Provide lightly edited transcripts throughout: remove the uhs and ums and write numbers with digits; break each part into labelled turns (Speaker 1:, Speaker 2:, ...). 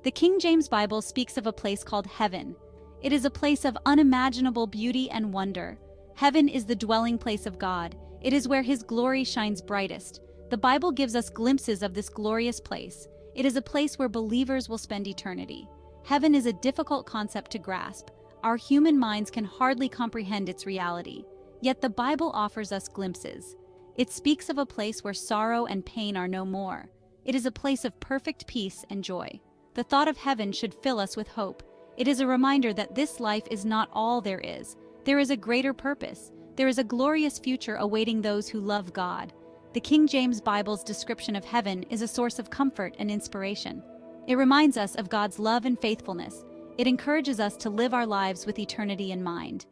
Speaker 1: The King James Bible speaks of a place called heaven. It is a place of unimaginable beauty and wonder. Heaven is the dwelling place of God. It is where His glory shines brightest. The Bible gives us glimpses of this glorious place. It is a place where believers will spend eternity. Heaven is a difficult concept to grasp. Our human minds can hardly comprehend its reality. Yet the Bible offers us glimpses. It speaks of a place where sorrow and pain are no more. It is a place of perfect peace and joy. The thought of heaven should fill us with hope. It is a reminder that this life is not all there is. There is a greater purpose. There is a glorious future awaiting those who love God. The King James Bible's description of heaven is a source of comfort and inspiration. It reminds us of God's love and faithfulness. It encourages us to live our lives with eternity in mind.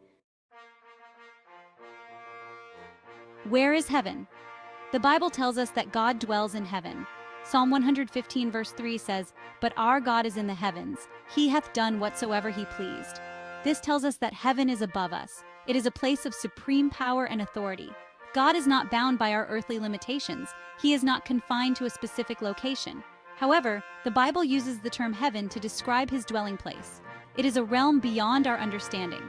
Speaker 1: Where is heaven? The Bible tells us that God dwells in heaven. Psalm 115 verse 3 says, "But our God is in the heavens. He hath done whatsoever He pleased." This tells us that heaven is above us. It is a place of supreme power and authority. God is not bound by our earthly limitations. He is not confined to a specific location. However, the Bible uses the term heaven to describe His dwelling place. It is a realm beyond our understanding.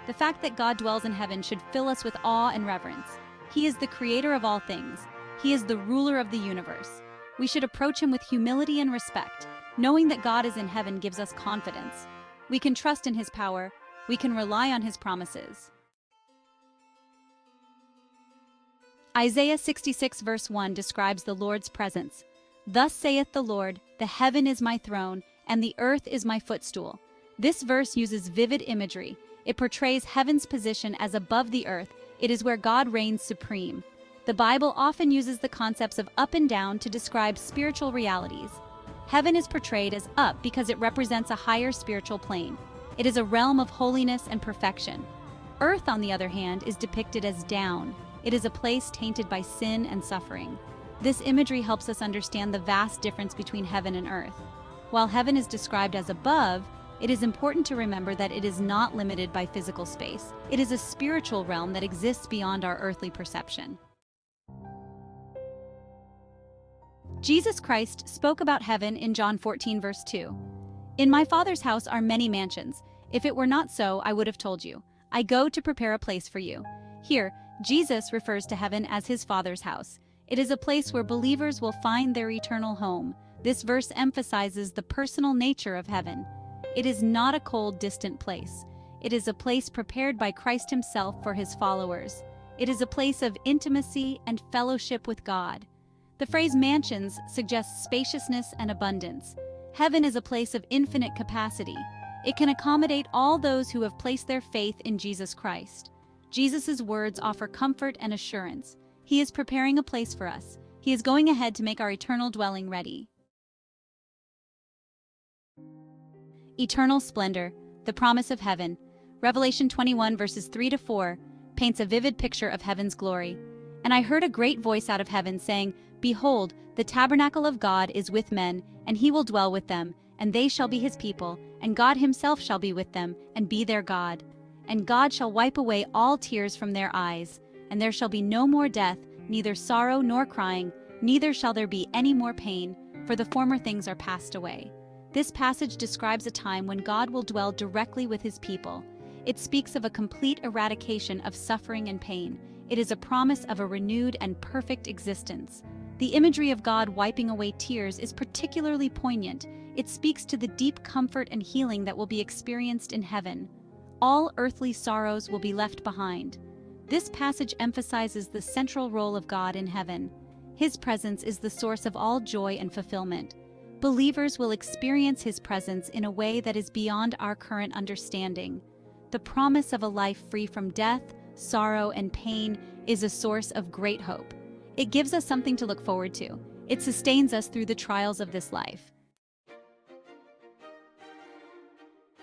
Speaker 1: The fact that God dwells in heaven should fill us with awe and reverence. He is the creator of all things. He is the ruler of the universe. We should approach Him with humility and respect. Knowing that God is in heaven gives us confidence. We can trust in His power. We can rely on His promises. Isaiah 66 verse 1 describes the Lord's presence. "Thus saith the Lord, the heaven is my throne, and the earth is my footstool." This verse uses vivid imagery. It portrays heaven's position as above the earth. It is where God reigns supreme. The Bible often uses the concepts of up and down to describe spiritual realities. Heaven is portrayed as up because it represents a higher spiritual plane. It is a realm of holiness and perfection. Earth, on the other hand, is depicted as down. It is a place tainted by sin and suffering. This imagery helps us understand the vast difference between heaven and earth. While heaven is described as above, it is important to remember that it is not limited by physical space. It is a spiritual realm that exists beyond our earthly perception. Jesus Christ spoke about heaven in John 14 verse 2. "In my Father's house are many mansions. If it were not so, I would have told you. I go to prepare a place for you." Here, Jesus refers to heaven as His Father's house. It is a place where believers will find their eternal home. This verse emphasizes the personal nature of heaven. It is not a cold, distant place. It is a place prepared by Christ Himself for His followers. It is a place of intimacy and fellowship with God. The phrase mansions suggests spaciousness and abundance. Heaven is a place of infinite capacity. It can accommodate all those who have placed their faith in Jesus Christ. Jesus' words offer comfort and assurance. He is preparing a place for us. He is going ahead to make our eternal dwelling ready. Eternal splendor, the promise of heaven. Revelation 21 verses 3-4 paints a vivid picture of heaven's glory. "And I heard a great voice out of heaven saying, Behold, the tabernacle of God is with men, and He will dwell with them, and they shall be His people, and God Himself shall be with them, and be their God. And God shall wipe away all tears from their eyes, and there shall be no more death, neither sorrow nor crying, neither shall there be any more pain, for the former things are passed away." This passage describes a time when God will dwell directly with His people. It speaks of a complete eradication of suffering and pain. It is a promise of a renewed and perfect existence. The imagery of God wiping away tears is particularly poignant. It speaks to the deep comfort and healing that will be experienced in heaven. All earthly sorrows will be left behind. This passage emphasizes the central role of God in heaven. His presence is the source of all joy and fulfillment. Believers will experience His presence in a way that is beyond our current understanding. The promise of a life free from death, sorrow, and pain is a source of great hope. It gives us something to look forward to. It sustains us through the trials of this life.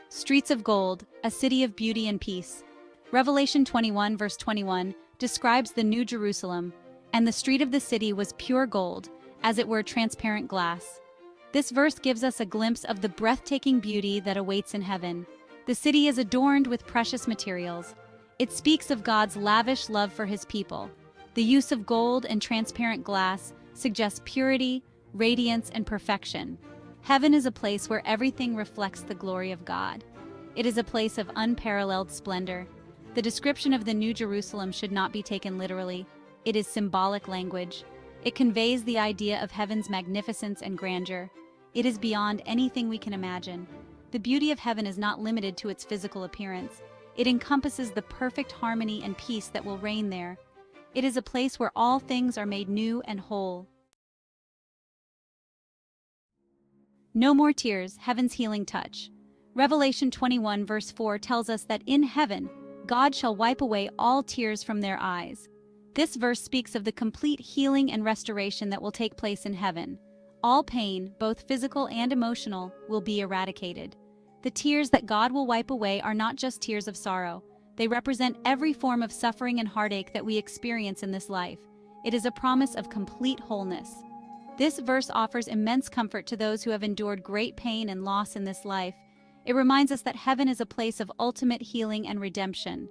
Speaker 1: Streets of gold, a city of beauty and peace. Revelation 21 verse 21 describes the New Jerusalem, "And the street of the city was pure gold, as it were transparent glass." This verse gives us a glimpse of the breathtaking beauty that awaits in heaven. The city is adorned with precious materials. It speaks of God's lavish love for His people. The use of gold and transparent glass suggests purity, radiance, and perfection. Heaven is a place where everything reflects the glory of God. It is a place of unparalleled splendor. The description of the New Jerusalem should not be taken literally. It is symbolic language. It conveys the idea of heaven's magnificence and grandeur. It is beyond anything we can imagine. The beauty of heaven is not limited to its physical appearance. It encompasses the perfect harmony and peace that will reign there. It is a place where all things are made new and whole. No more tears, heaven's healing touch. Revelation 21 verse 4 tells us that in heaven, God shall wipe away all tears from their eyes. This verse speaks of the complete healing and restoration that will take place in heaven. All pain, both physical and emotional, will be eradicated. The tears that God will wipe away are not just tears of sorrow. They represent every form of suffering and heartache that we experience in this life. It is a promise of complete wholeness. This verse offers immense comfort to those who have endured great pain and loss in this life. It reminds us that heaven is a place of ultimate healing and redemption.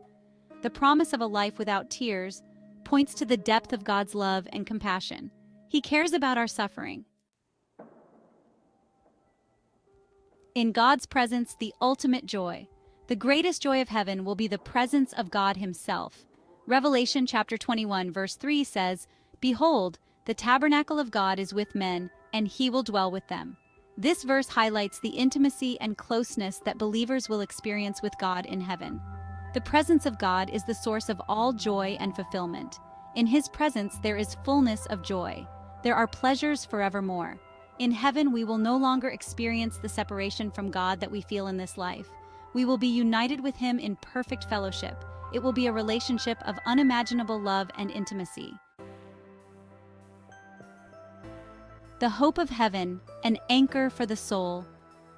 Speaker 1: The promise of a life without tears points to the depth of God's love and compassion. He cares about our suffering. In God's presence, the ultimate joy. The greatest joy of heaven will be the presence of God Himself. Revelation chapter 21 verse 3 says, "Behold, the tabernacle of God is with men, and He will dwell with them." This verse highlights the intimacy and closeness that believers will experience with God in heaven. The presence of God is the source of all joy and fulfillment. In His presence there is fullness of joy. There are pleasures forevermore. In heaven we will no longer experience the separation from God that we feel in this life. We will be united with Him in perfect fellowship. It will be a relationship of unimaginable love and intimacy. The hope of heaven, an anchor for the soul.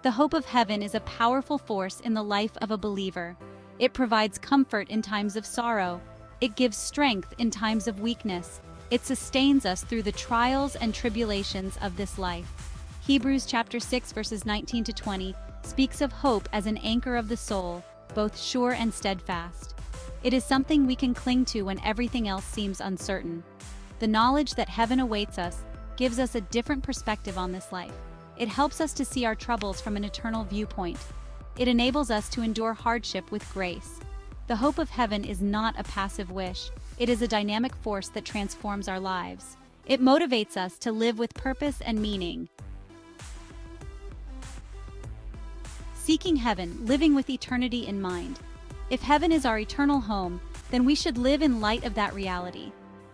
Speaker 1: The hope of heaven is a powerful force in the life of a believer. It provides comfort in times of sorrow. It gives strength in times of weakness. It sustains us through the trials and tribulations of this life. Hebrews chapter 6 verses 19 to 20 speaks of hope as an anchor of the soul, both sure and steadfast. It is something we can cling to when everything else seems uncertain. The knowledge that heaven awaits us gives us a different perspective on this life. It helps us to see our troubles from an eternal viewpoint. It enables us to endure hardship with grace. The hope of heaven is not a passive wish. It is a dynamic force that transforms our lives. It motivates us to live with purpose and meaning. Seeking heaven, living with eternity in mind. If heaven is our eternal home, then we should live in light of that reality.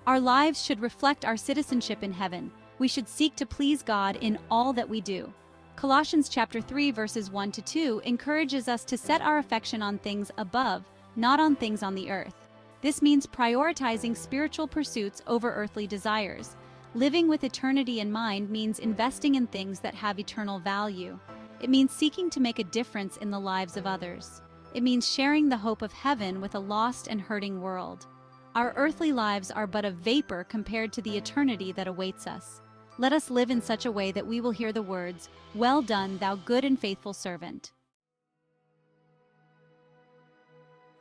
Speaker 1: Our lives should reflect our citizenship in heaven. We should seek to please God in all that we do. Colossians chapter 3 verses 1 to 2 encourages us to set our affection on things above, not on things on the earth. This means prioritizing spiritual pursuits over earthly desires. Living with eternity in mind means investing in things that have eternal value. It means seeking to make a difference in the lives of others. It means sharing the hope of heaven with a lost and hurting world. Our earthly lives are but a vapor compared to the eternity that awaits us. Let us live in such a way that we will hear the words, "Well done, thou good and faithful servant."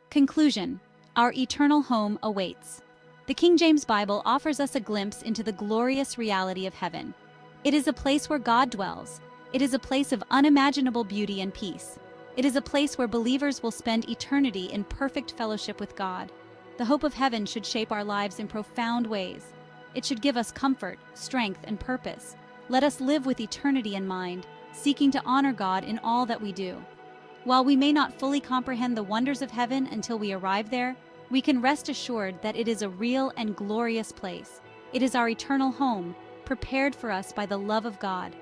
Speaker 1: Conclusion. Our eternal home awaits. The King James Bible offers us a glimpse into the glorious reality of heaven. It is a place where God dwells. It is a place of unimaginable beauty and peace. It is a place where believers will spend eternity in perfect fellowship with God. The hope of heaven should shape our lives in profound ways. It should give us comfort, strength, and purpose. Let us live with eternity in mind, seeking to honor God in all that we do. While we may not fully comprehend the wonders of heaven until we arrive there, we can rest assured that it is a real and glorious place. It is our eternal home, prepared for us by the love of God.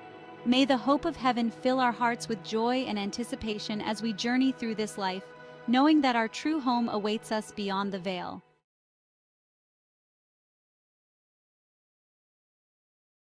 Speaker 1: May the hope of heaven fill our hearts with joy and anticipation as we journey through this life, knowing that our true home awaits us beyond the veil.